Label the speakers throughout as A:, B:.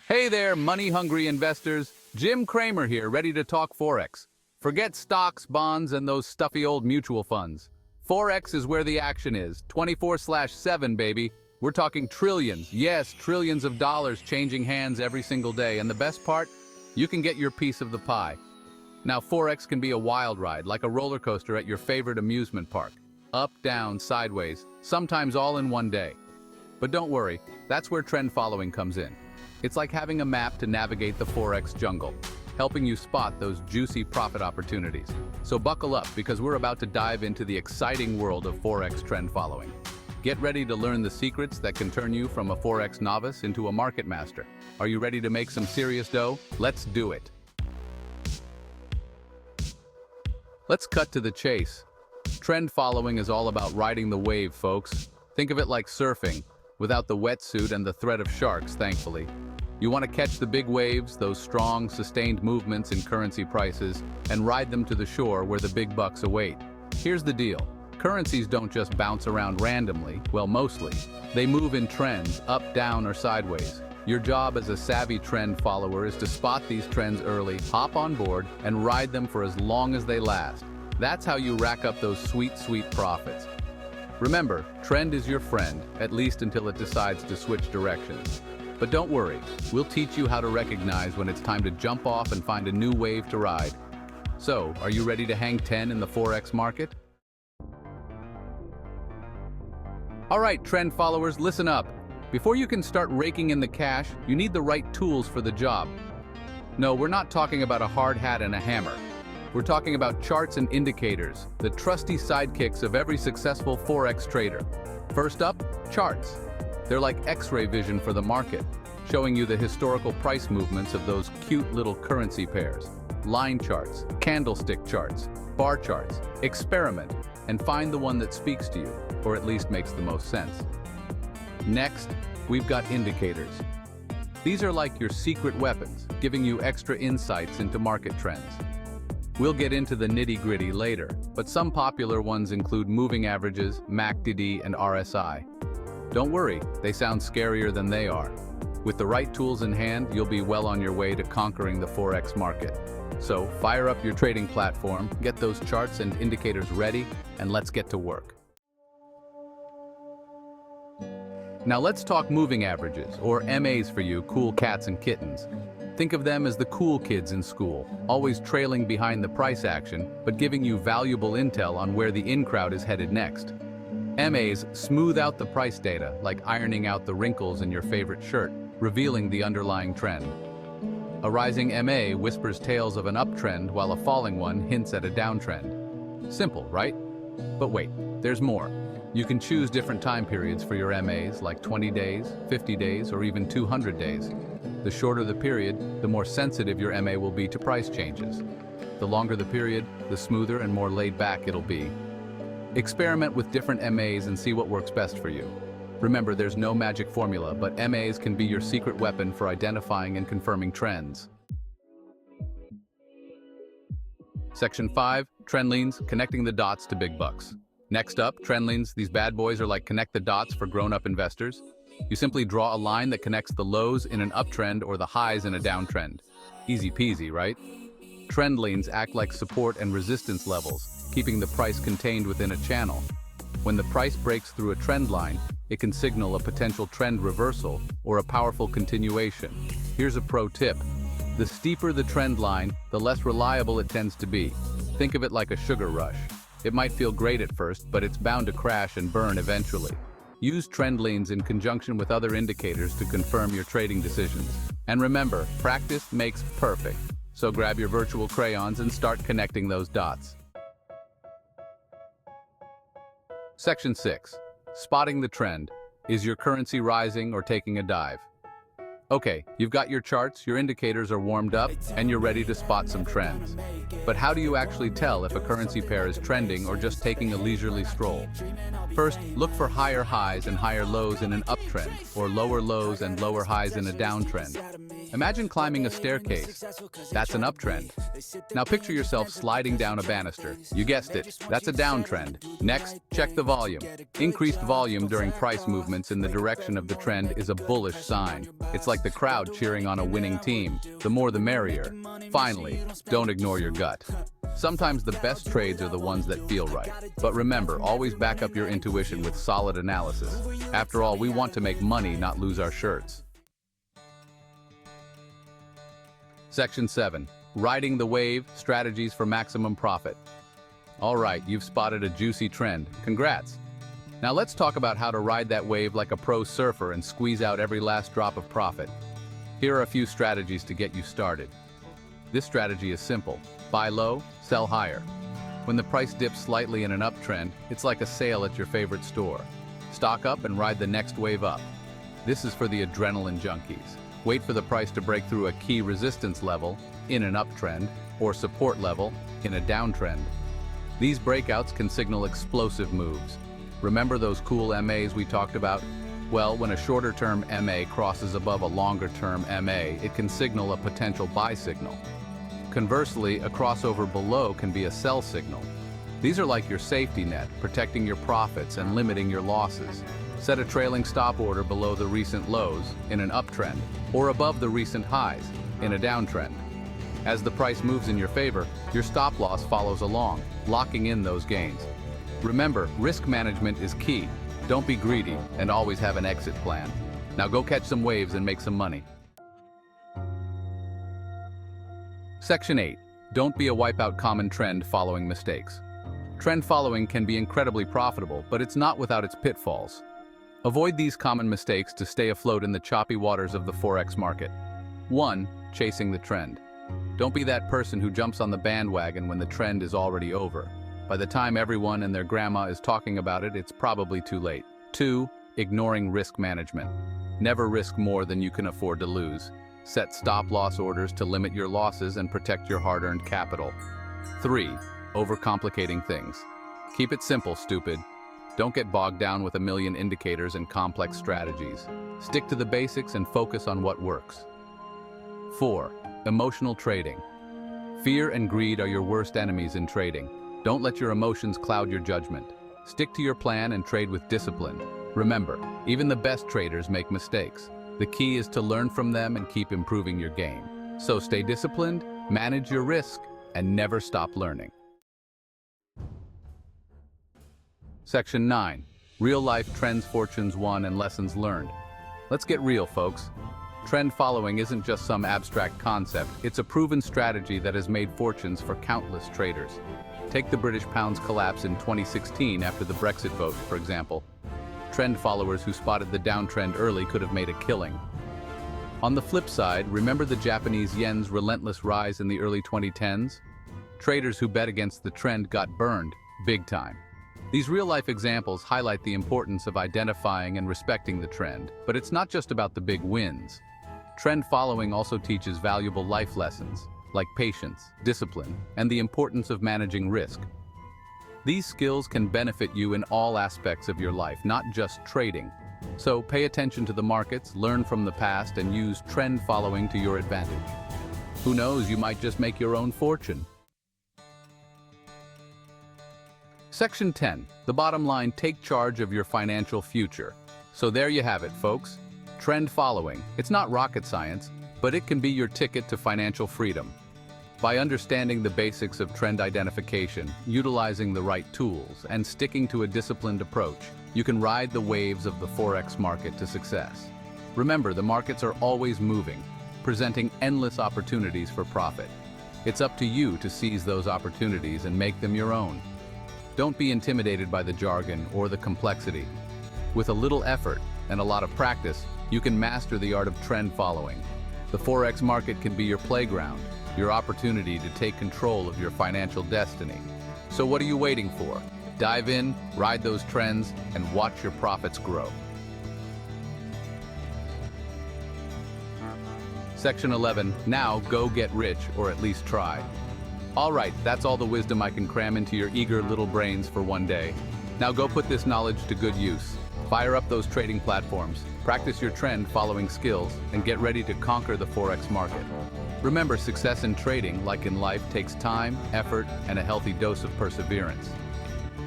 A: Hey there, money-hungry investors. Jim Cramer here, ready to talk Forex. Forget stocks, bonds, and those stuffy old mutual funds. Forex is where the action is, 24/7, baby. We're talking trillions, yes, trillions of dollars changing hands every single day. And the best part? You can get your piece of the pie. Now, Forex can be a wild ride, like a roller coaster at your favorite amusement park. Up, down, sideways, sometimes all in one day. But don't worry, that's where trend following comes in. It's like having a map to navigate the Forex jungle, helping you spot those juicy profit opportunities. So buckle up, because we're about to dive into the exciting world of Forex trend following. Get ready to learn the secrets that can turn you from a Forex novice into a market master. Are you ready to make some serious dough? Let's do it. Let's cut to the chase. Trend following is all about riding the wave, folks. Think of it like surfing, without the wetsuit and the threat of sharks, thankfully. You want to catch the big waves, those strong, sustained movements in currency prices, and ride them to the shore where the big bucks await. Here's the deal. Currencies don't just bounce around randomly, well, mostly. They move in trends, up, down, or sideways. Your job as a savvy trend follower is to spot these trends early, hop on board, and ride them for as long as they last. That's how you rack up those sweet, sweet profits. Remember, trend is your friend, at least until it decides to switch directions. But don't worry, we'll teach you how to recognize when it's time to jump off and find a new wave to ride. So, are you ready to hang 10 in the Forex market? All right, trend followers, listen up. Before you can start raking in the cash, you need the right tools for the job. No, we're not talking about a hard hat and a hammer. We're talking about charts and indicators, the trusty sidekicks of every successful Forex trader. First up, charts. They're like X-ray vision for the market, showing you the historical price movements of those cute little currency pairs. Line charts, candlestick charts, bar charts. Experiment and find the one that speaks to you, or at least makes the most sense. Next, we've got indicators. These are like your secret weapons, giving you extra insights into market trends. We'll get into the nitty-gritty later, but some popular ones include moving averages, MACD, and RSI. Don't worry, they sound scarier than they are. With the right tools in hand, you'll be well on your way to conquering the Forex market. So, fire up your trading platform, get those charts and indicators ready, and let's get to work. Now let's talk moving averages, or MAs for you cool cats and kittens. Think of them as the cool kids in school, always trailing behind the price action, but giving you valuable intel on where the in-crowd is headed next. MAs smooth out the price data, like ironing out the wrinkles in your favorite shirt, revealing the underlying trend. A rising MA whispers tales of an uptrend, while a falling one hints at a downtrend. Simple, right? But wait, there's more. You can choose different time periods for your MAs, like 20 days, 50 days, or even 200 days. The shorter the period, the more sensitive your MA will be to price changes. The longer the period, the smoother and more laid back it'll be. Experiment with different MAs and see what works best for you. Remember, there's no magic formula, but MAs can be your secret weapon for identifying and confirming trends. Section 5, Trend Leans, connecting the dots to big bucks. Next up, trend leans. These bad boys are like connect the dots for grown-up investors. You simply draw a line that connects the lows in an uptrend or the highs in a downtrend. Easy peasy, right? Trend leans act like support and resistance levels, keeping the price contained within a channel. When the price breaks through a trend line, it can signal a potential trend reversal or a powerful continuation. Here's a pro tip. The steeper the trend line, the less reliable it tends to be. Think of it like a sugar rush. It might feel great at first, but it's bound to crash and burn eventually. Use trend leans in conjunction with other indicators to confirm your trading decisions. And remember, practice makes perfect. So grab your virtual crayons and start connecting those dots. Section 6. Spotting the trend. Is your currency rising or taking a dive? Okay, you've got your charts, your indicators are warmed up, and you're ready to spot some trends. But how do you actually tell if a currency pair is trending or just taking a leisurely stroll? First, look for higher highs and higher lows in an uptrend, or lower lows and lower highs in a downtrend. Imagine climbing a staircase. That's an uptrend. Now picture yourself sliding down a banister. You guessed it, that's a downtrend. Next, check the volume. Increased volume during price movements in the direction of the trend is a bullish sign. It's like like the crowd cheering on a winning team. The more the merrier. Finally, don't ignore your gut. Sometimes the best trades are the ones that feel right. But remember, always back up your intuition with solid analysis. After all, we want to make money, not lose our shirts. Section 7. Riding the wave, strategies for maximum profit. All right, you've spotted a juicy trend. Congrats. Now let's talk about how to ride that wave like a pro surfer and squeeze out every last drop of profit. Here are a few strategies to get you started. This strategy is simple. Buy low, sell higher. When the price dips slightly in an uptrend, it's like a sale at your favorite store. Stock up and ride the next wave up. This is for the adrenaline junkies. Wait for the price to break through a key resistance level in an uptrend or support level in a downtrend. These breakouts can signal explosive moves. Remember those cool MAs we talked about? Well, when a shorter-term MA crosses above a longer-term MA, it can signal a potential buy signal. Conversely, a crossover below can be a sell signal. These are like your safety net, protecting your profits and limiting your losses. Set a trailing stop order below the recent lows in an uptrend, or above the recent highs in a downtrend. As the price moves in your favor, your stop loss follows along, locking in those gains. Remember, risk management is key. Don't be greedy and always have an exit plan. Now go catch some waves and make some money. Section 8. Don't be a wipeout common trend following mistakes. Trend following can be incredibly profitable, but it's not without its pitfalls. Avoid these common mistakes to stay afloat in the choppy waters of the Forex market. 1. Chasing the trend. Don't be that person who jumps on the bandwagon when the trend is already over. By the time everyone and their grandma is talking about it, it's probably too late. 2. Ignoring risk management. Never risk more than you can afford to lose. Set stop-loss orders to limit your losses and protect your hard-earned capital. 3. Overcomplicating things. Keep it simple, stupid. Don't get bogged down with a million indicators and complex strategies. Stick to the basics and focus on what works. 4. Emotional trading. Fear and greed are your worst enemies in trading. Don't let your emotions cloud your judgment. Stick to your plan and trade with discipline. Remember, even the best traders make mistakes. The key is to learn from them and keep improving your game. So stay disciplined, manage your risk, and never stop learning. Section 9. Real-life trends, fortunes won, and lessons learned. Let's get real, folks. Trend following isn't just some abstract concept, it's a proven strategy that has made fortunes for countless traders. Take the British pound's collapse in 2016 after the Brexit vote, for example. Trend followers who spotted the downtrend early could have made a killing. On the flip side, remember the Japanese yen's relentless rise in the early 2010s? Traders who bet against the trend got burned, big time. These real-life examples highlight the importance of identifying and respecting the trend, but it's not just about the big wins. Trend following also teaches valuable life lessons, like patience, discipline, and the importance of managing risk. These skills can benefit you in all aspects of your life, not just trading. So pay attention to the markets, learn from the past, and use trend following to your advantage. Who knows, you might just make your own fortune. Section 10. The bottom line, take charge of your financial future. So there you have it, folks. Trend following. It's not rocket science, but it can be your ticket to financial freedom. By understanding the basics of trend identification, utilizing the right tools, and sticking to a disciplined approach, you can ride the waves of the Forex market to success. Remember, the markets are always moving, presenting endless opportunities for profit. It's up to you to seize those opportunities and make them your own. Don't be intimidated by the jargon or the complexity. With a little effort and a lot of practice, you can master the art of trend following. The Forex market can be your playground, your opportunity to take control of your financial destiny. So what are you waiting for? Dive in, ride those trends, and watch your profits grow. Section 11. Now go get rich, or at least try. All right, that's all the wisdom I can cram into your eager little brains for one day. Now go put this knowledge to good use. Fire up those trading platforms, practice your trend following skills, and get ready to conquer the Forex market. Remember, success in trading, like in life, takes time, effort, and a healthy dose of perseverance.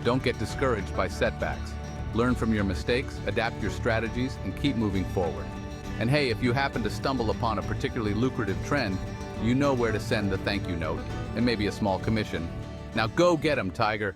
A: Don't get discouraged by setbacks. Learn from your mistakes, adapt your strategies, and keep moving forward. And hey, if you happen to stumble upon a particularly lucrative trend, you know where to send the thank you note and maybe a small commission. Now go get 'em, Tiger.